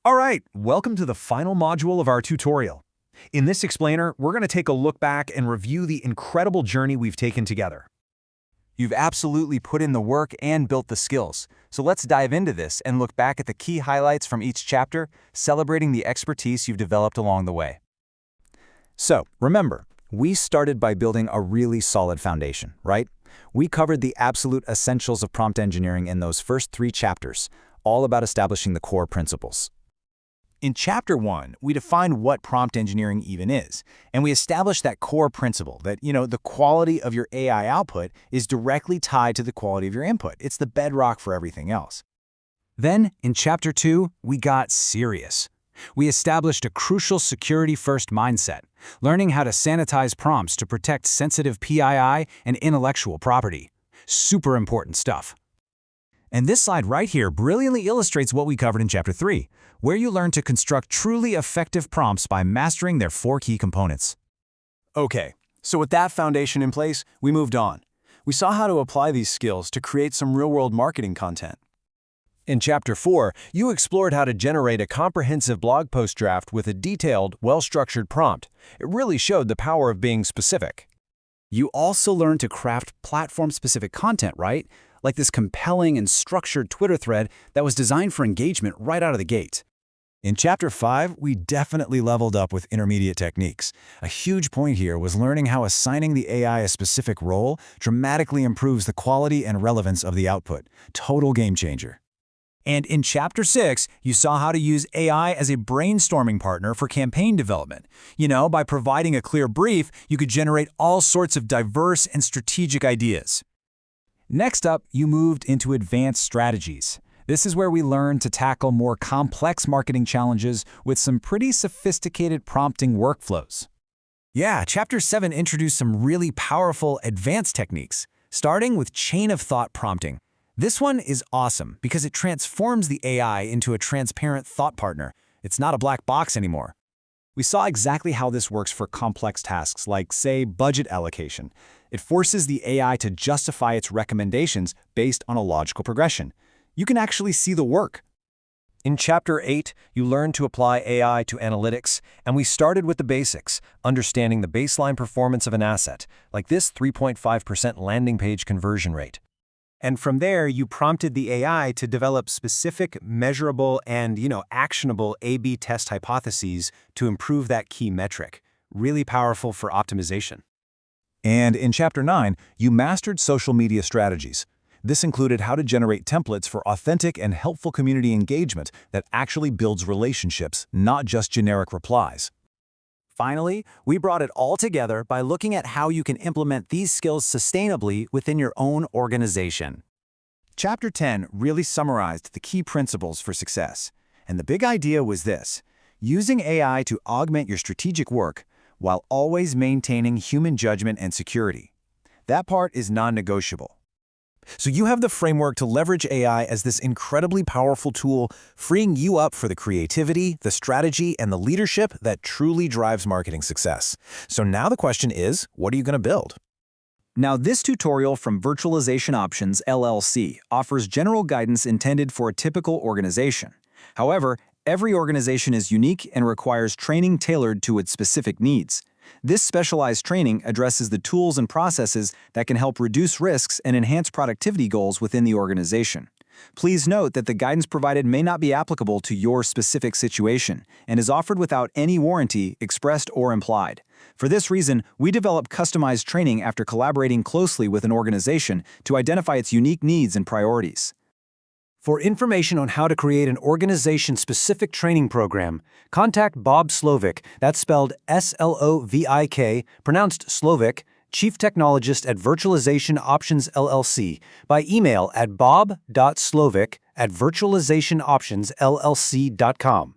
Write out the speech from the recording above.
All right, welcome to the final module of our tutorial. In this explainer, we're going to take a look back and review the incredible journey we've taken together. You've absolutely put in the work and built the skills. So let's dive into this and look back at the key highlights from each chapter, celebrating the expertise you've developed along the way. So, remember, we started by building a really solid foundation, right? We covered the absolute essentials of prompt engineering in those first 3 chapters, all about establishing the core principles. In Chapter 1, we defined what prompt engineering even is, and we established that core principle that, the quality of your AI output is directly tied to the quality of your input. It's the bedrock for everything else. Then, in Chapter 2, we got serious. We established a crucial security-first mindset, learning how to sanitize prompts to protect sensitive PII and intellectual property. Super important stuff. And this slide right here brilliantly illustrates what we covered in Chapter 3, where you learn to construct truly effective prompts by mastering their 4 key components. Okay, so with that foundation in place, we moved on. We saw how to apply these skills to create some real-world marketing content. In Chapter 4, you explored how to generate a comprehensive blog post draft with a detailed, well-structured prompt. It really showed the power of being specific. You also learned to craft platform-specific content, right? Like this compelling and structured Twitter thread that was designed for engagement right out of the gate. In Chapter 5, we definitely leveled up with intermediate techniques. A huge point here was learning how assigning the AI a specific role dramatically improves the quality and relevance of the output. Total game changer. And in Chapter 6, you saw how to use AI as a brainstorming partner for campaign development. By providing a clear brief, you could generate all sorts of diverse and strategic ideas. Next up, you moved into advanced strategies. This is where we learned to tackle more complex marketing challenges with some pretty sophisticated prompting workflows. Yeah, Chapter 7 introduced some really powerful advanced techniques, starting with chain-of-thought prompting. This one is awesome because it transforms the AI into a transparent thought partner. It's not a black box anymore. We saw exactly how this works for complex tasks like, say, budget allocation. It forces the AI to justify its recommendations based on a logical progression. You can actually see the work. In Chapter 8, you learned to apply AI to analytics, and we started with the basics, understanding the baseline performance of an asset, like this 3.5% landing page conversion rate. And from there, you prompted the AI to develop specific, measurable, and, actionable A/B test hypotheses to improve that key metric. Really powerful for optimization. And in Chapter 9, you mastered social media strategies. This included how to generate templates for authentic and helpful community engagement that actually builds relationships, not just generic replies. Finally, we brought it all together by looking at how you can implement these skills sustainably within your own organization. Chapter 10 really summarized the key principles for success. And the big idea was this: using AI to augment your strategic work while always maintaining human judgment and security. That part is non-negotiable. So you have the framework to leverage AI as this incredibly powerful tool, freeing you up for the creativity, the strategy, and the leadership that truly drives marketing success. So now the question is, what are you going to build? Now, this tutorial from Virtualization Options LLC offers general guidance intended for a typical organization. However, every organization is unique and requires training tailored to its specific needs. This specialized training addresses the tools and processes that can help reduce risks and enhance productivity goals within the organization. Please note that the guidance provided may not be applicable to your specific situation and is offered without any warranty, expressed or implied. For this reason, we develop customized training after collaborating closely with an organization to identify its unique needs and priorities. For information on how to create an organization-specific training program, contact Bob Slovic, that's spelled S-L-O-V-I-K, pronounced Slovic, Chief Technologist at Virtualization Options LLC, by email at bob.slovic@virtualizationoptionsllc.com.